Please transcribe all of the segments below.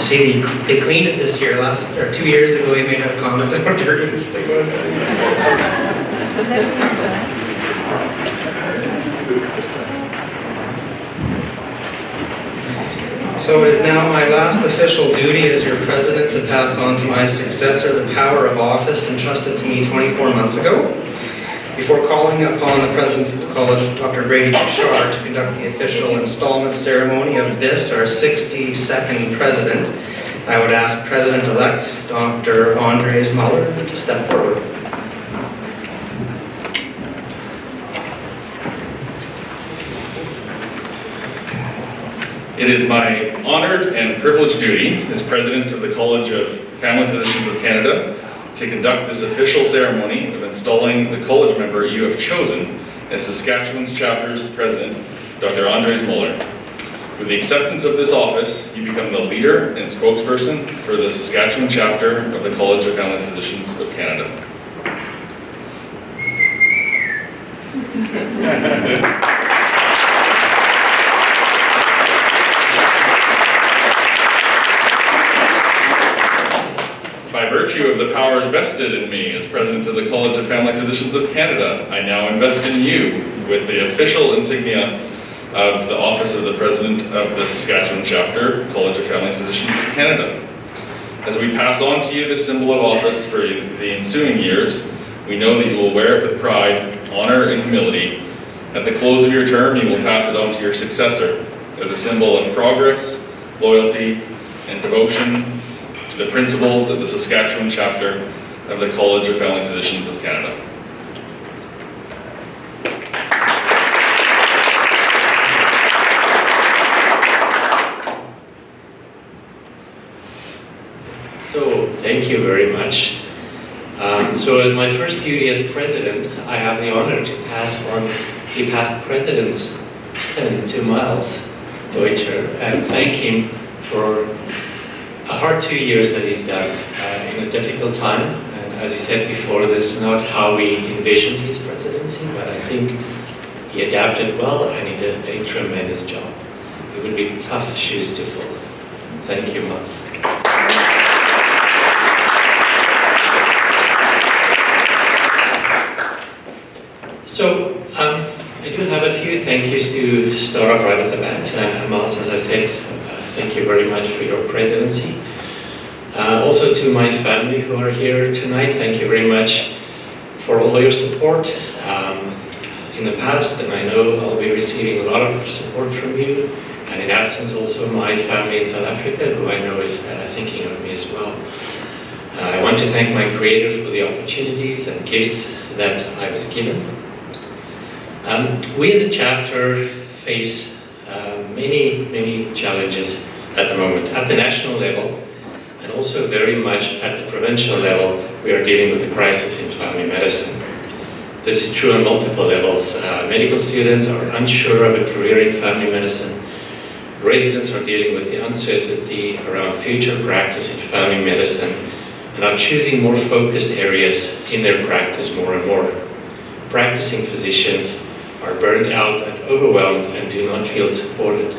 see they cleaned it this year. 2 years ago, he made a comment on how dirty this thing was. So it is now my last official duty as your president to pass on to my successor the power of office entrusted to me 24 months ago. Before calling upon the president of the college, Dr. Brady Bouchard, to conduct the official installment ceremony of this, our 62nd president, I would ask President-elect Dr. Andres Muller to step forward. It is my honored and privileged duty as President of the College of Family Physicians of Canada to conduct this official ceremony of installing the college member you have chosen as Saskatchewan's chapter's President, Dr. Andres Muller. With the acceptance of this office, you become the leader and spokesperson for the Saskatchewan chapter of the College of Family Physicians of Canada. By virtue of the powers vested in me as President of the College of Family Physicians of Canada, I now invest in you with the official insignia of the Office of the President of the Saskatchewan Chapter, College of Family Physicians of Canada. As we pass on to you this symbol of office for the ensuing years, we know that you will wear it with pride, honor, and humility. At the close of your term, you will pass it on to your successor as a symbol of progress, loyalty, and devotion to the principles of the Saskatchewan chapter of the College of Family Physicians of Canada. So, thank you very much. So as my first duty as president, I have the honor to pass on the past president's pen to Miles Deutscher and thank him for a hard 2 years that he's done in a difficult time. And as he said before, this is not how we envisioned his presidency, but I think he adapted well and he did a tremendous job. It would be tough shoes to fill. Thank you, Miles. So, I do have a few thank yous to start off right at the bat. Miles, as I said, thank you very much for your presidency. Also to my family who are here tonight, thank you very much for all your support in the past, and I know I'll be receiving a lot of support from you, and in absence also my family in South Africa, who I know is thinking of me as well. I want to thank my Creator for the opportunities and gifts that I was given. We as a chapter face many challenges at the moment. At the national level, and also very much at the provincial level, we are dealing with a crisis in family medicine. This is true on multiple levels. Medical students are unsure of a career in family medicine. Residents are dealing with the uncertainty around future practice in family medicine and are choosing more focused areas in their practice more and more. Practicing physicians are burned out and overwhelmed and do not feel supported.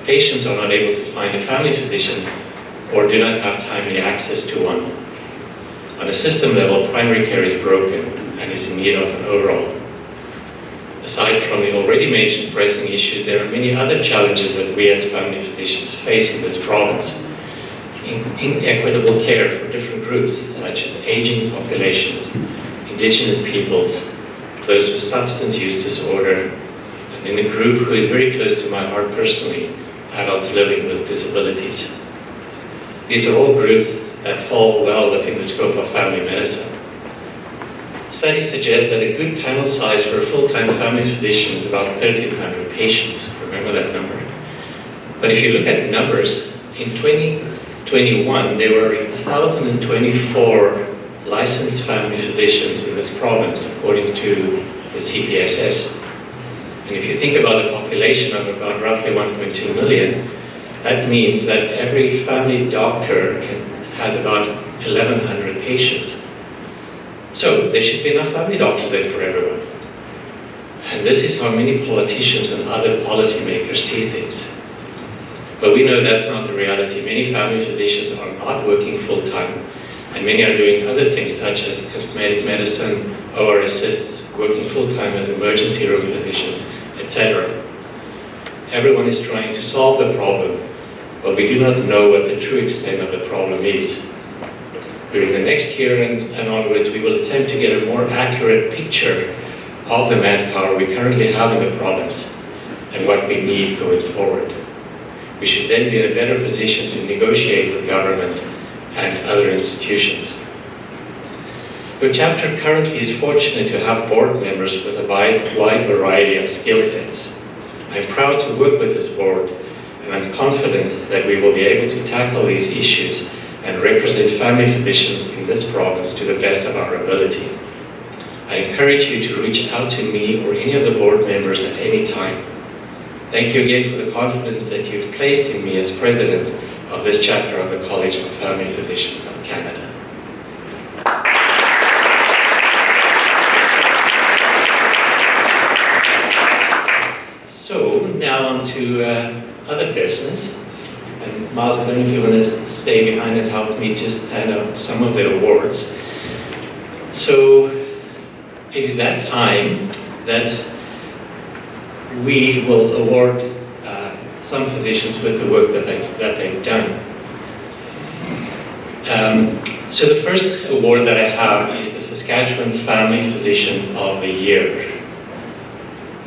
Patients are not able to find a family physician or do not have timely access to one. On a system level, primary care is broken and is in need of an overhaul. Aside from the already mentioned pressing issues, there are many other challenges that we as family physicians face in this province. Inequitable care for different groups, such as aging populations, Indigenous peoples, those with substance use disorder, and in the group who is very close to my heart personally, adults living with disabilities. These are all groups that fall well within the scope of family medicine. Studies suggest that a good panel size for a full-time family physician is about 1,300 patients. Remember that number. But if you look at numbers, in 2021, there were 1,024 licensed family physicians in this province, according to the CPSS. And if you think about a population of about roughly 1.2 million, that means that every family doctor has about 1,100 patients. So there should be enough family doctors there for everyone. And this is how many politicians and other policymakers see things. But we know that's not the reality. Many family physicians are not working full-time, and many are doing other things such as cosmetic medicine, OR assists, working full-time as emergency room physicians, etc. Everyone is trying to solve the problem, but we do not know what the true extent of the problem is. During the next year and onwards, we will attempt to get a more accurate picture of the manpower we currently have in the province and what we need going forward. We should then be in a better position to negotiate with government and other institutions. Your chapter currently is fortunate to have board members with a wide variety of skill sets. I'm proud to work with this board, and I'm confident that we will be able to tackle these issues and represent family physicians in this province to the best of our ability. I encourage you to reach out to me or any of the board members at any time. Thank you again for the confidence that you've placed in me as president of this chapter of the College of Family Physicians of Canada. So now on to other business. And Miles, I don't know if you want to stay behind and help me just hand out some of the awards. So it is that time that we will award some physicians with the work that they've done. So the first award that I have is the Saskatchewan Family Physician of the Year.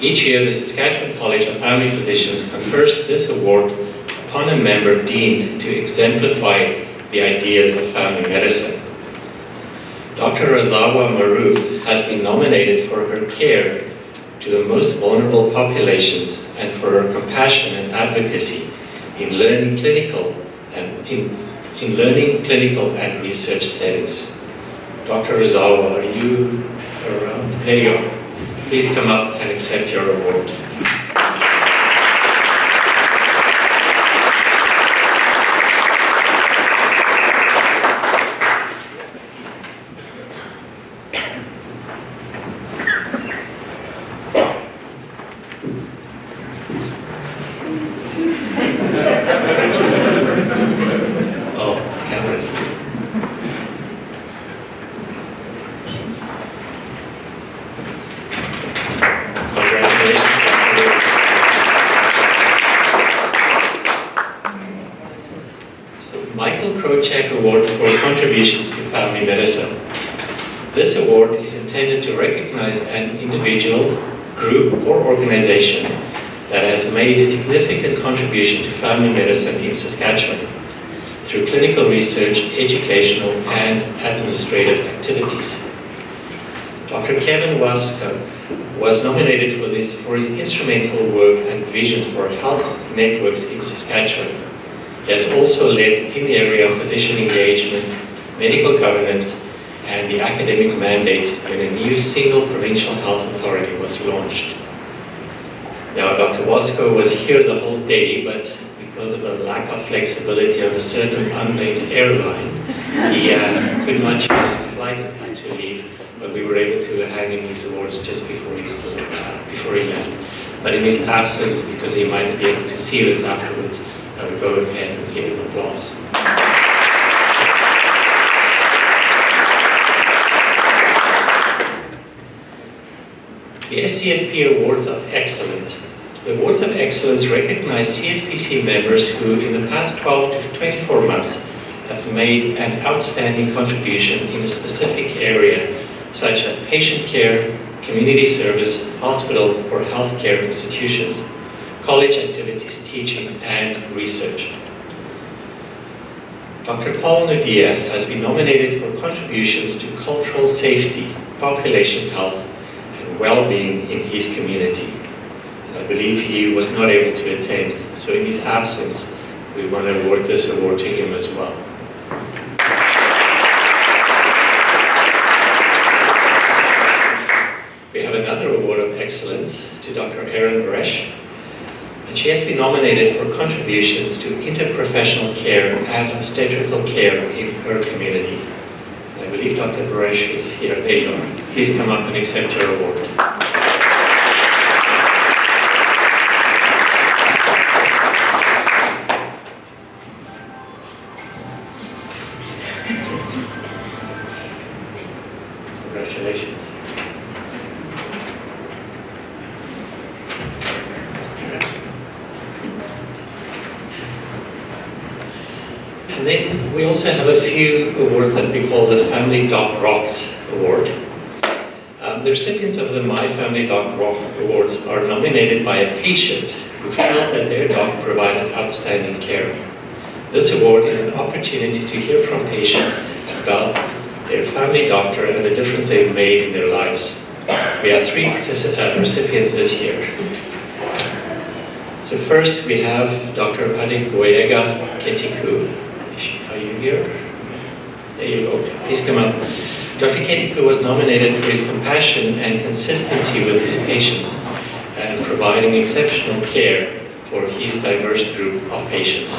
Each year, the Saskatchewan College of Family Physicians confers this award upon a member deemed to exemplify the ideas of family medicine. Dr. Razawa Maroof has been nominated for her care to the most vulnerable populations and for her compassion and advocacy in learning clinical and research settings. Dr. Razawa, are you around? There you are. Please come up and accept your award. Award for contributions to family medicine. This award is intended to recognize an individual, group, or organization that has made a significant contribution to family medicine in Saskatchewan through clinical research, educational, and administrative activities. Dr. Kevin Waska was nominated for his instrumental work and vision for health networks in Saskatchewan. He has also led in the area of physician engagement, medical governance, and the academic mandate when a new single provincial health authority was launched. Now, Dr. Wasco was here the whole day, but because of the lack of flexibility on a certain unnamed airline, he could not change his flight and had to leave, but we were able to hand him these awards just before he left. But in his absence, because he might be able to see this afterwards, I would go ahead and give him applause. The SCFP Awards of Excellence. The Awards of Excellence recognize CFPC members who, in the past 12 to 24 months, have made an outstanding contribution in a specific area, such as patient care, community service, hospital or healthcare institutions, college activities, teaching, and research. Dr. Paul Nadia has been nominated for contributions to cultural safety, population health, and well-being in his community. And I believe he was not able to attend, so in his absence, we want to award this award to him as well. We have another award of excellence to Dr. Erin Bresch, and she has been nominated for contributions to interprofessional care and obstetrical care in her community. And I believe Dr. Bresch is here. There you are. Please come up and accept your award. Congratulations. And then we also have a few awards that we call the Family Doc Rocks Award. The recipients of the My Family Doc Rock Awards are nominated by a patient who felt that their doc provided outstanding care. This award is an opportunity to hear from patients about their family doctor and the difference they've made in their lives. We have 3 recipients this year. So first we have Dr. Adegboyega Ketiku. Are you here? There you go. Please come up. Dr. Ketiku was nominated for his compassion and consistency with his patients and providing exceptional care for his diverse group of patients.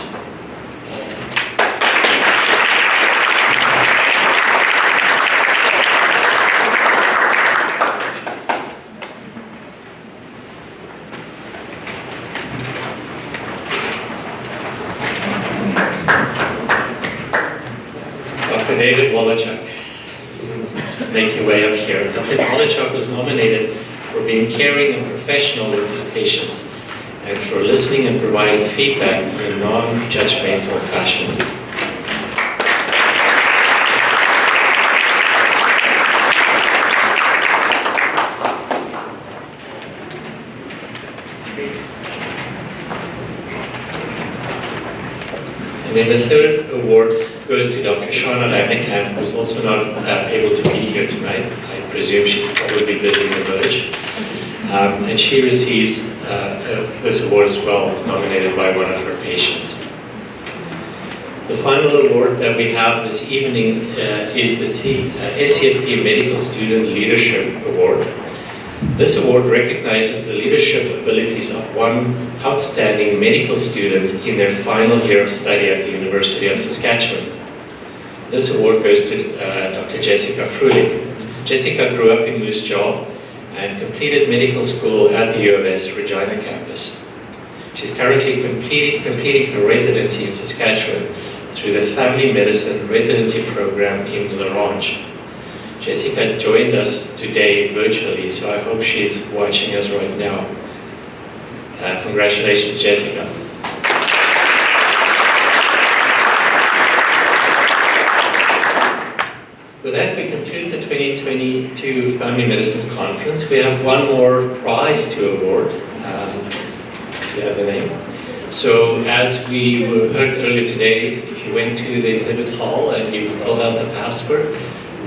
Dr. David Wolochuk. Make your way up here. Dr. Wolochuk was nominated for being caring and professional with his patients and for listening and providing feedback in a non-judgmental fashion. And then the third award goes to Dr. Shauna Labnekamp, who's also not able to be here tonight. I presume she's probably busy in the village. And she receives this award as well, nominated by one of her patients. The final award that we have this evening is the SCFP Medical Student Leadership Award. This award recognizes the leadership abilities of one outstanding medical student in their final year of study at the University of Saskatchewan. This award goes to Dr. Jessica Frulich. Jessica grew up in Moose Jaw and completed medical school at the U of S Regina campus. She's currently completing her residency in Saskatchewan through the Family Medicine Residency Program in La Ronge. Jessica joined us today virtually, so I hope she's watching us right now. Congratulations, Jessica. With that, we conclude the 2022 Family Medicine Conference. We have one more prize to award. If you have the name. So, as we heard earlier today, if you went to the exhibit hall and you filled out the password,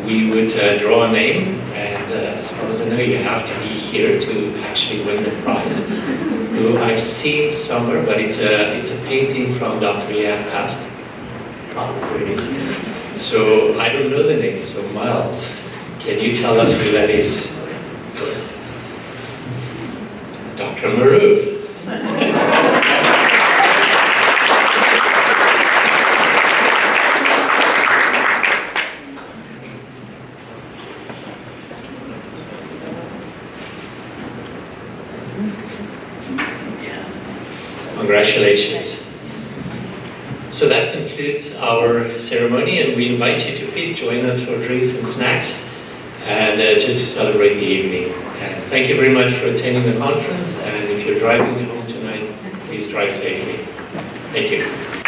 we would draw a name, and as far as I know, you have to be here to actually win the prize. Who I've seen somewhere, but it's a painting from Dr. Leanne Past. There it is. So I don't know the name, so Miles, can you tell us who that is? Dr. Maroof. Congratulations. So that concludes our ceremony, and we invite you to please join us for drinks and snacks and just to celebrate the evening. And thank you very much for attending the conference, and if you're driving home tonight, please drive safely. Thank you.